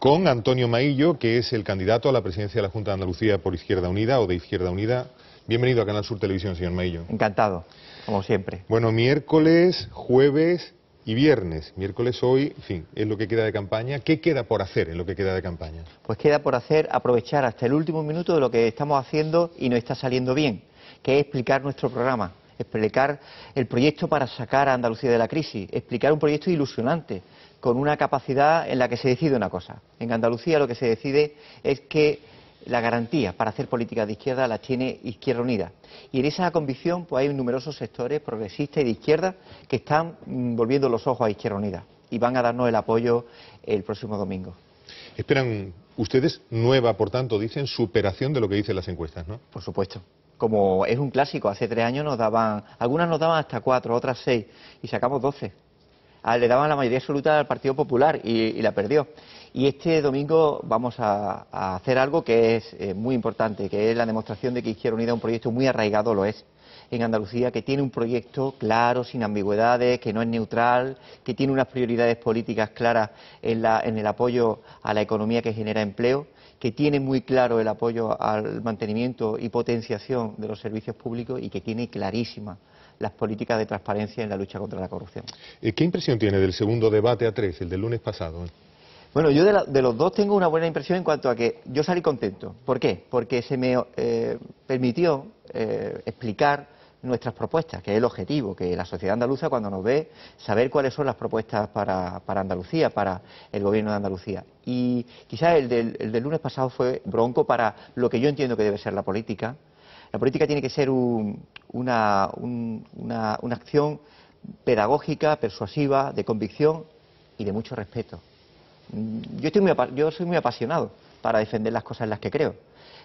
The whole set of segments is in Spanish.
con Antonio Maillo, que es el candidato a la presidencia de la Junta de Andalucía por Izquierda Unida o de Izquierda Unida. Bienvenido a Canal Sur Televisión, señor Maillo. Encantado, como siempre. Bueno, miércoles, jueves y viernes. Miércoles hoy, en fin, es lo que queda de campaña. ¿Qué queda por hacer en lo que queda de campaña? Pues queda por hacer, aprovechar hasta el último minuto de lo que estamos haciendo y no está saliendo bien, que es explicar nuestro programa, explicar el proyecto para sacar a Andalucía de la crisis, explicar un proyecto ilusionante, con una capacidad en la que se decide una cosa. En Andalucía lo que se decide es que la garantía para hacer políticas de izquierda la tiene Izquierda Unida. Y en esa convicción pues hay numerosos sectores progresistas y de izquierda que están volviendo los ojos a Izquierda Unida y van a darnos el apoyo el próximo domingo. Esperan ustedes nueva, por tanto, dicen, superación de lo que dicen las encuestas, ¿no? Por supuesto. Como es un clásico, hace 3 años nos daban, algunas nos daban hasta 4, otras 6 y sacamos 12. Le daban la mayoría absoluta al Partido Popular y la perdió. Y este domingo vamos a hacer algo que es muy importante, que es la demostración de que Izquierda Unida es un proyecto muy arraigado, lo es, en Andalucía, que tiene un proyecto claro, sin ambigüedades, que no es neutral, que tiene unas prioridades políticas claras en el apoyo a la economía que genera empleo, que tiene muy claro el apoyo al mantenimiento y potenciación de los servicios públicos y que tiene clarísimas las políticas de transparencia en la lucha contra la corrupción. ¿Qué impresión tiene del segundo debate a 3, el del lunes pasado? Bueno, yo de los dos tengo una buena impresión en cuanto a que yo salí contento. ¿Por qué? Porque se me permitió explicar nuestras propuestas, que es el objetivo, que la sociedad andaluza cuando nos ve, saber cuáles son las propuestas para Andalucía, para el gobierno de Andalucía. Y quizás el del lunes pasado fue bronco para lo que yo entiendo que debe ser la política. La política tiene que ser una acción pedagógica, persuasiva, de convicción y de mucho respeto. Yo soy muy apasionado para defender las cosas en las que creo,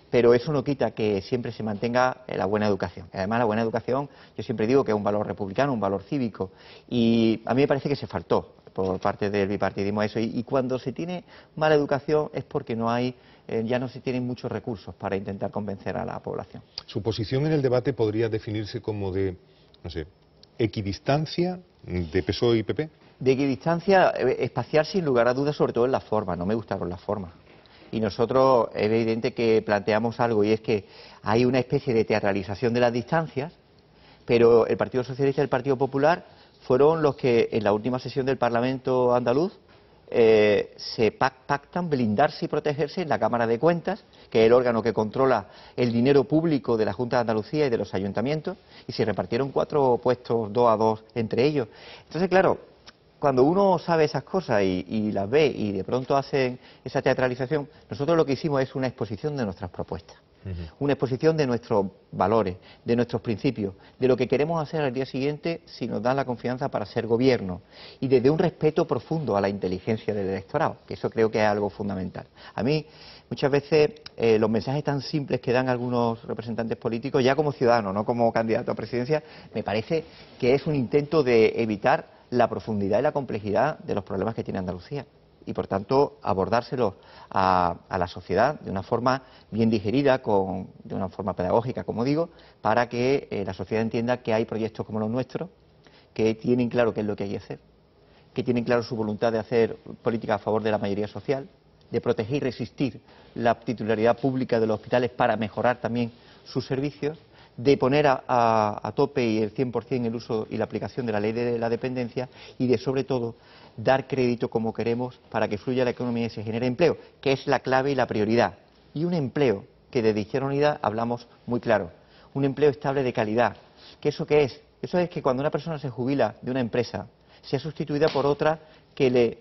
pero eso no quita que siempre se mantenga la buena educación. Además, la buena educación, yo siempre digo que es un valor republicano, un valor cívico, y a mí me parece que se faltó por parte del bipartidismo eso. Y cuando se tiene mala educación es porque ya no se tienen muchos recursos para intentar convencer a la población. Su posición en el debate podría definirse como de, no sé, equidistancia de PSOE y PP. De equidistancia espacial, sin lugar a dudas, sobre todo en la forma. No me gustaron las formas. Y nosotros es evidente que planteamos algo, y es que hay una especie de teatralización de las distancias, pero el Partido Socialista y el Partido Popular fueron los que en la última sesión del Parlamento andaluz se pactan blindarse y protegerse en la Cámara de Cuentas, que es el órgano que controla el dinero público de la Junta de Andalucía y de los ayuntamientos, y se repartieron 4 puestos 2 a 2 entre ellos. Entonces, claro, cuando uno sabe esas cosas y las ve y de pronto hacen esa teatralización, nosotros lo que hicimos es una exposición de nuestras propuestas, una exposición de nuestros valores, de nuestros principios, de lo que queremos hacer al día siguiente si nos dan la confianza para ser gobierno, y desde un respeto profundo a la inteligencia del electorado, que eso creo que es algo fundamental. A mí, muchas veces, los mensajes tan simples que dan algunos representantes políticos, ya como ciudadano, no como candidato a presidencia, me parece que es un intento de evitar la profundidad y la complejidad de los problemas que tiene Andalucía y, por tanto, abordárselos a la sociedad de una forma bien digerida, de una forma pedagógica, como digo, para que la sociedad entienda que hay proyectos como los nuestros que tienen claro qué es lo que hay que hacer, que tienen claro su voluntad de hacer política a favor de la mayoría social, de proteger y resistir la titularidad pública de los hospitales para mejorar también sus servicios, de poner a tope y el 100% el uso y la aplicación de la ley de la dependencia y de, sobre todo, dar crédito como queremos para que fluya la economía y se genere empleo, que es la clave y la prioridad. Y un empleo que desde Izquierda Unida hablamos muy claro, un empleo estable de calidad. ¿Que eso qué es? Eso es que cuando una persona se jubila de una empresa, sea sustituida por otra que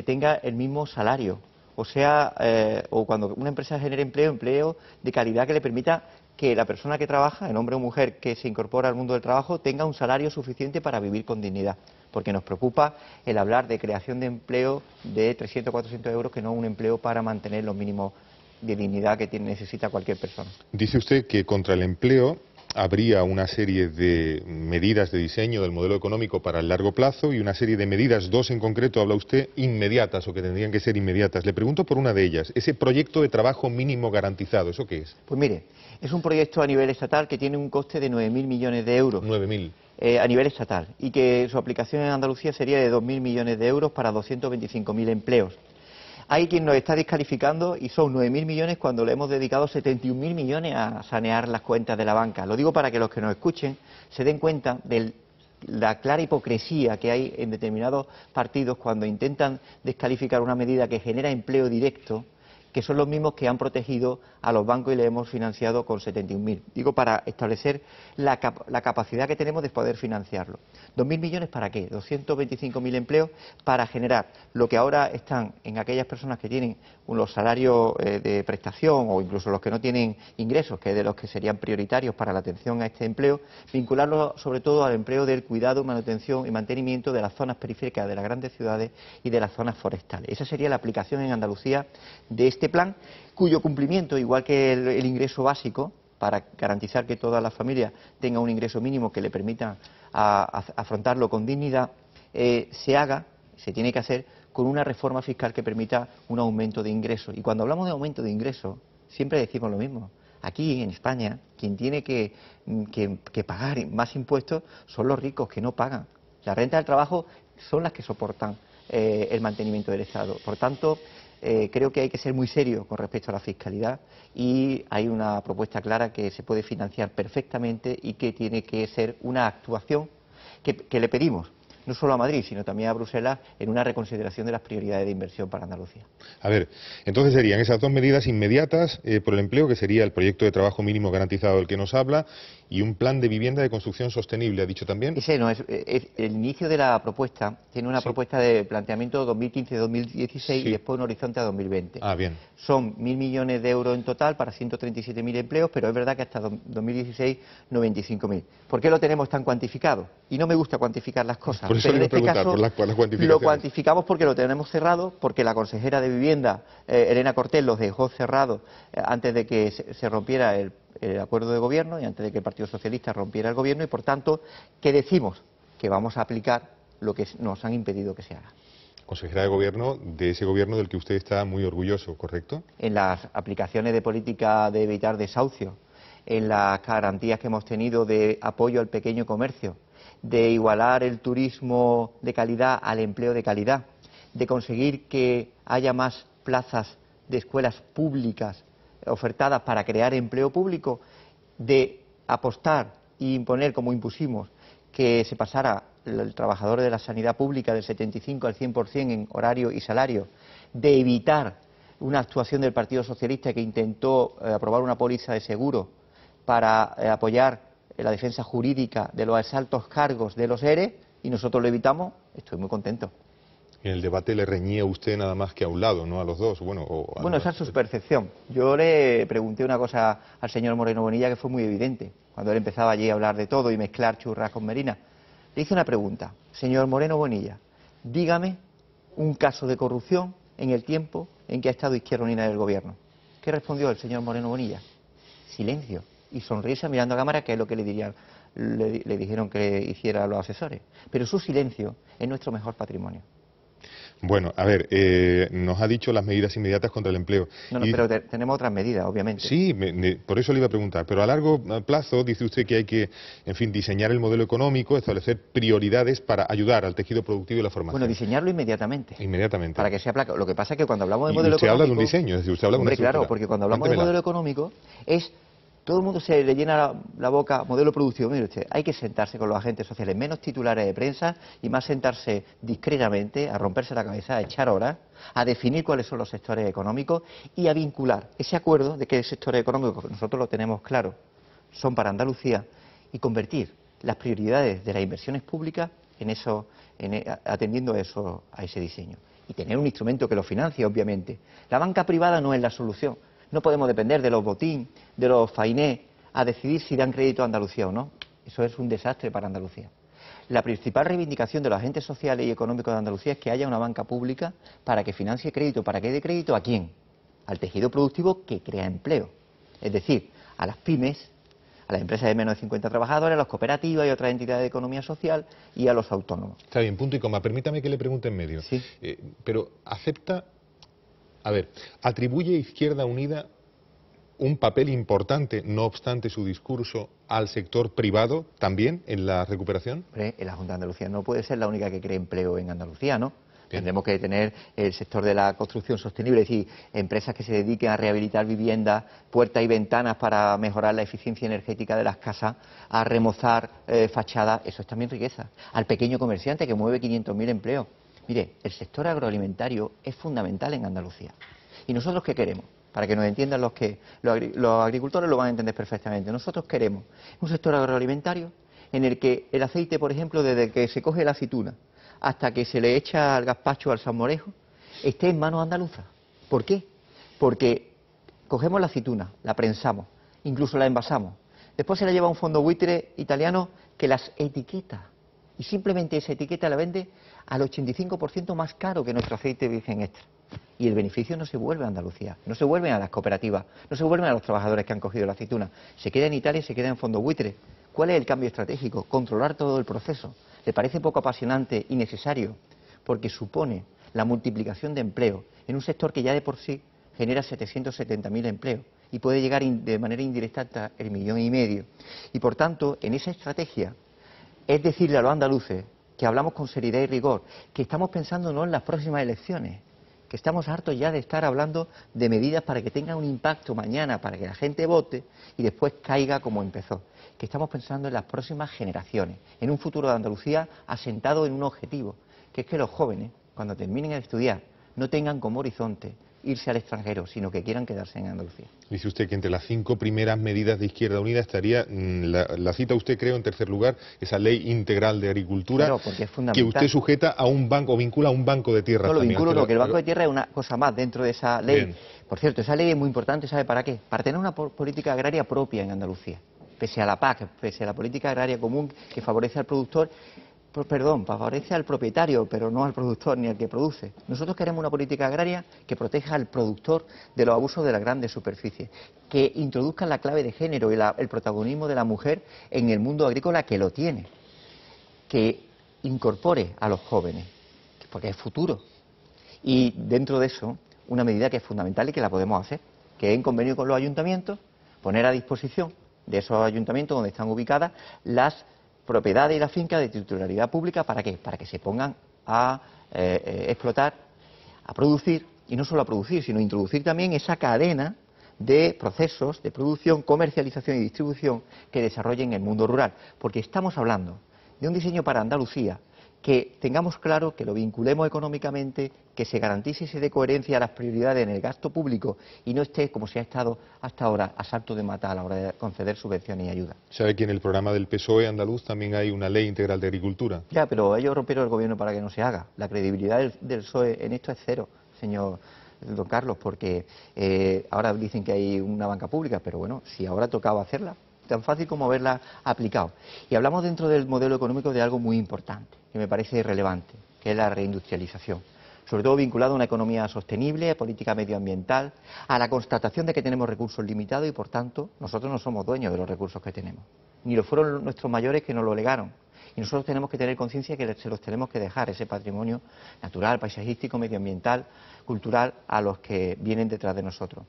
tenga el mismo salario. O cuando una empresa genere empleo de calidad que le permita que la persona que trabaja, el hombre o mujer que se incorpora al mundo del trabajo, tenga un salario suficiente para vivir con dignidad. Porque nos preocupa el hablar de creación de empleo de 300 o 400 euros, que no un empleo para mantener los mínimos de dignidad que necesita cualquier persona. Dice usted que contra el empleo habría una serie de medidas de diseño del modelo económico para el largo plazo y una serie de medidas, 2 en concreto, habla usted, inmediatas o que tendrían que ser inmediatas. Le pregunto por una de ellas, ese proyecto de trabajo mínimo garantizado, ¿eso qué es? Pues mire, es un proyecto a nivel estatal que tiene un coste de 9.000 millones de euros. 9.000. A nivel estatal, y que su aplicación en Andalucía sería de 2.000 millones de euros para 225.000 empleos. Hay quien nos está descalificando y son 9.000 millones cuando le hemos dedicado 71.000 millones a sanear las cuentas de la banca. Lo digo para que los que nos escuchen se den cuenta de la clara hipocresía que hay en determinados partidos cuando intentan descalificar una medida que genera empleo directo, que son los mismos que han protegido a los bancos y le hemos financiado con 71.000. Digo, para establecer la capacidad que tenemos de poder financiarlo. ¿2.000 millones para qué? 225.000 empleos para generar lo que ahora están en aquellas personas que tienen los salarios de prestación o incluso los que no tienen ingresos, que es de los que serían prioritarios para la atención a este empleo, vincularlo sobre todo al empleo del cuidado, manutención y mantenimiento de las zonas periféricas de las grandes ciudades y de las zonas forestales. Esa sería la aplicación en Andalucía de este plan, cuyo cumplimiento, igual que el ingreso básico, para garantizar que todas las familias tengan un ingreso mínimo que le permita afrontarlo con dignidad, se tiene que hacer con una reforma fiscal que permita un aumento de ingresos. Y cuando hablamos de aumento de ingresos, siempre decimos lo mismo. Aquí, en España, quien tiene que pagar más impuestos son los ricos, que no pagan. Las rentas del trabajo son las que soportan el mantenimiento del Estado. Por tanto, creo que hay que ser muy serio con respecto a la fiscalidad y hay una propuesta clara que se puede financiar perfectamente y que tiene que ser una actuación que le pedimos, no solo a Madrid, sino también a Bruselas, en una reconsideración de las prioridades de inversión para Andalucía. A ver, entonces serían esas dos medidas inmediatas por el empleo, que sería el proyecto de trabajo mínimo garantizado del que nos habla, y un plan de vivienda de construcción sostenible, ¿ha dicho también? Ese no es el inicio de la propuesta, tiene una propuesta de planteamiento 2015-2016 y después un horizonte a 2020. Ah, bien. Son 1.000 millones de euros en total para 137.000 empleos, pero es verdad que hasta 2016 95.000. ¿Por qué lo tenemos tan cuantificado? Y no me gusta cuantificar las cosas. Por eso le iba a preguntar, por las cuantificaciones. Lo cuantificamos porque lo tenemos cerrado, porque la consejera de Vivienda, Elena Cortés, los dejó cerrados antes de que se rompiera el acuerdo de gobierno y antes de que el Partido Socialista rompiera el gobierno y, por tanto, ¿qué decimos? Que vamos a aplicar lo que nos han impedido que se haga. Consejera de Gobierno de ese gobierno del que usted está muy orgulloso, ¿correcto? En las aplicaciones de política de evitar desahucios, en las garantías que hemos tenido de apoyo al pequeño comercio, de igualar el turismo de calidad al empleo de calidad, de conseguir que haya más plazas de escuelas públicas ofertadas para crear empleo público, de apostar e imponer, como impusimos, que se pasara el trabajador de la sanidad pública del 75 al 100% en horario y salario, de evitar una actuación del Partido Socialista que intentó aprobar una póliza de seguro para apoyar la defensa jurídica de los altos cargos de los ERE, y nosotros lo evitamos. Estoy muy contento. En el debate le reñía usted nada más que a un lado, no a los dos. Bueno, esa es su percepción. Yo le pregunté una cosa al señor Moreno Bonilla que fue muy evidente, cuando él empezaba allí a hablar de todo y mezclar churras con merinas. Le hice una pregunta: señor Moreno Bonilla, dígame un caso de corrupción en el tiempo en que ha estado Izquierda Unida en el gobierno. ¿Qué respondió el señor Moreno Bonilla? Silencio. Y sonrisa mirando a cámara, que es lo que le dijeron que hiciera a los asesores. Pero su silencio es nuestro mejor patrimonio. Bueno, a ver, nos ha dicho las medidas inmediatas contra el empleo. No, pero tenemos otras medidas, obviamente. Sí, por eso le iba a preguntar. Pero a largo plazo dice usted que hay que, en fin, diseñar el modelo económico, establecer prioridades para ayudar al tejido productivo y la formación. Bueno, diseñarlo inmediatamente. Inmediatamente. Para que sea placa. Lo que pasa es que cuando hablamos de modelo usted económico... habla de un diseño, es decir, usted habla de una estructura. Claro, porque cuando hablamos de modelo económico es... Todo el mundo se le llena la boca modelo productivo. Mire usted, hay que sentarse con los agentes sociales, menos titulares de prensa y más sentarse discretamente, a romperse la cabeza, a echar horas, a definir cuáles son los sectores económicos y a vincular ese acuerdo de qué sectores económicos, que nosotros lo tenemos claro, son para Andalucía, y convertir las prioridades de las inversiones públicas atendiendo a ese diseño. Y tener un instrumento que lo financie, obviamente. La banca privada no es la solución. No podemos depender de los botín, de los fainé, a decidir si dan crédito a Andalucía o no. Eso es un desastre para Andalucía. La principal reivindicación de los agentes sociales y económicos de Andalucía es que haya una banca pública para que financie crédito. ¿Para qué dé crédito? ¿A quién? Al tejido productivo que crea empleo. Es decir, a las pymes, a las empresas de menos de 50 trabajadores, a las cooperativas y otras entidades de economía social y a los autónomos. Está bien, punto y coma. Permítame que le pregunte en medio. Sí. Pero acepta... A ver, ¿atribuye Izquierda Unida un papel importante, no obstante su discurso, al sector privado también en la recuperación? La Junta de Andalucía no puede ser la única que cree empleo en Andalucía, ¿no? Tendremos que tener el sector de la construcción sostenible, es decir, empresas que se dediquen a rehabilitar viviendas, puertas y ventanas para mejorar la eficiencia energética de las casas, a remozar fachadas, eso es también riqueza. Al pequeño comerciante que mueve 500.000 empleos. Mire, el sector agroalimentario es fundamental en Andalucía. ¿Y nosotros qué queremos? Para que nos entiendan los agricultores lo van a entender perfectamente. Nosotros queremos un sector agroalimentario en el que el aceite, por ejemplo, desde que se coge la aceituna hasta que se le echa al gazpacho, al salmorejo, esté en manos andaluzas. ¿Por qué? Porque cogemos la aceituna, la prensamos, incluso la envasamos. Después se la lleva a un fondo buitre italiano que las etiqueta. Y simplemente esa etiqueta la vende al 85% más caro que nuestro aceite virgen extra. Y el beneficio no se vuelve a Andalucía, no se vuelve a las cooperativas, no se vuelven a los trabajadores que han cogido la aceituna. Se queda en Italia y se queda en fondo buitre. ¿Cuál es el cambio estratégico? Controlar todo el proceso. ¿Le parece poco apasionante y necesario? Porque supone la multiplicación de empleo en un sector que ya de por sí genera 770.000 empleos y puede llegar de manera indirecta hasta el 1,5 millones. Y por tanto, en esa estrategia es decirle a los andaluces que hablamos con seriedad y rigor, que estamos pensando no en las próximas elecciones, que estamos hartos ya de estar hablando de medidas para que tengan un impacto mañana, para que la gente vote y después caiga como empezó. Que estamos pensando en las próximas generaciones, en un futuro de Andalucía asentado en un objetivo, que es que los jóvenes, cuando terminen de estudiar, no tengan como horizonte irse al extranjero, sino que quieran quedarse en Andalucía. Dice usted que entre las 5 primeras medidas de Izquierda Unida estaría, la cita usted creo en tercer lugar, esa ley integral de agricultura, claro, porque es fundamental, que usted sujeta a un banco o vincula a un banco de tierras. No, lo también. vinculo, no, que el banco de tierra es una cosa más dentro de esa ley. Bien. Por cierto, esa ley es muy importante, ¿sabe para qué? Para tener una política agraria propia en Andalucía, pese a la PAC, pese a la política agraria común que favorece al productor, favorece al propietario, pero no al productor ni al que produce. Nosotros queremos una política agraria que proteja al productor de los abusos de las grandes superficies, que introduzca la clave de género y el protagonismo de la mujer en el mundo agrícola, que lo tiene, que incorpore a los jóvenes, porque es futuro. Y dentro de eso, una medida que es fundamental y que la podemos hacer, que es en convenio con los ayuntamientos, poner a disposición de esos ayuntamientos donde están ubicadas las propiedades y las fincas de titularidad pública. ¿Para qué? Para que se pongan a explotar, a producir, y no solo a producir, sino a introducir también esa cadena de procesos de producción, comercialización y distribución que desarrollen el mundo rural. Porque estamos hablando de un diseño para Andalucía que tengamos claro, que lo vinculemos económicamente, que se garantice y se dé coherencia a las prioridades en el gasto público y no esté, como se ha estado hasta ahora, a salto de mata a la hora de conceder subvenciones y ayudas. ¿Sabe que en el programa del PSOE andaluz también hay una ley integral de agricultura? Ya, pero ellos rompieron el gobierno para que no se haga. La credibilidad del PSOE en esto es cero, señor don Carlos, porque ahora dicen que hay una banca pública, pero bueno, si ahora tocaba hacerla, tan fácil como haberla aplicado. Y hablamos dentro del modelo económico de algo muy importante, que me parece relevante, que es la reindustrialización. Sobre todo vinculado a una economía sostenible, a política medioambiental, a la constatación de que tenemos recursos limitados y, por tanto, nosotros no somos dueños de los recursos que tenemos. Ni lo fueron nuestros mayores que nos lo legaron. Y nosotros tenemos que tener conciencia que se los tenemos que dejar, ese patrimonio natural, paisajístico, medioambiental, cultural, a los que vienen detrás de nosotros.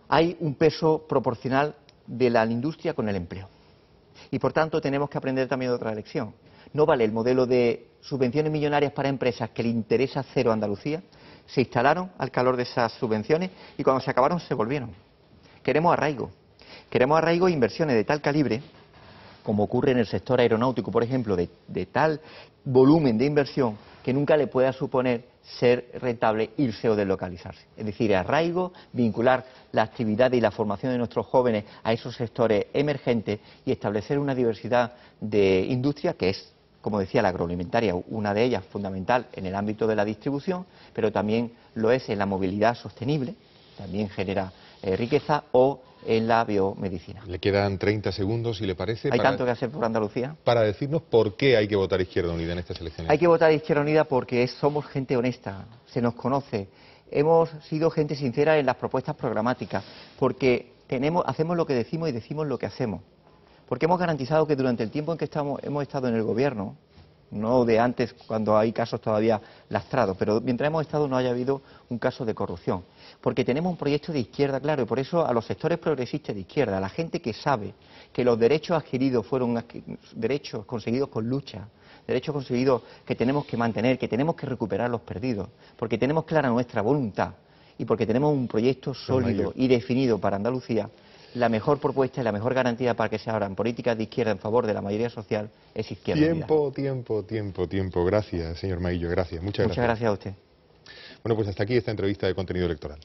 Hay un peso proporcional de la industria con el empleo. Y por tanto tenemos que aprender también otra lección. No vale el modelo de subvenciones millonarias para empresas que le interesa cero a Andalucía. Se instalaron al calor de esas subvenciones y cuando se acabaron se volvieron. Queremos arraigo. Queremos arraigo e inversiones de tal calibre, como ocurre en el sector aeronáutico, por ejemplo, de tal volumen de inversión que nunca le pueda suponer ser rentable irse o deslocalizarse. Es decir, arraigo, vincular la actividad y la formación de nuestros jóvenes a esos sectores emergentes y establecer una diversidad de industria que es, como decía, la agroalimentaria, una de ellas fundamental en el ámbito de la distribución, pero también lo es en la movilidad sostenible, también genera riqueza, o en la biomedicina. Le quedan 30 segundos, si le parece. Hay tanto que hacer por Andalucía. Para decirnos por qué hay que votar Izquierda Unida en estas elecciones. Hay que votar Izquierda Unida porque somos gente honesta, se nos conoce, hemos sido gente sincera en las propuestas programáticas, porque hacemos lo que decimos y decimos lo que hacemos, porque hemos garantizado que durante el tiempo en que hemos estado en el gobierno, no de antes cuando hay casos todavía lastrados, pero mientras hemos estado no haya habido un caso de corrupción, porque tenemos un proyecto de izquierda claro, y por eso a los sectores progresistas de izquierda, a la gente que sabe que los derechos adquiridos fueron derechos conseguidos con lucha derechos conseguidos que tenemos que mantener, que tenemos que recuperar los perdidos, porque tenemos clara nuestra voluntad y porque tenemos un proyecto sólido y definido para Andalucía. La mejor propuesta y la mejor garantía para que se abran políticas de izquierda en favor de la mayoría social es Izquierda Unida. Tiempo. Gracias, señor Maillo, gracias. Muchas gracias. Muchas gracias a usted. Bueno, pues hasta aquí esta entrevista de contenido electoral.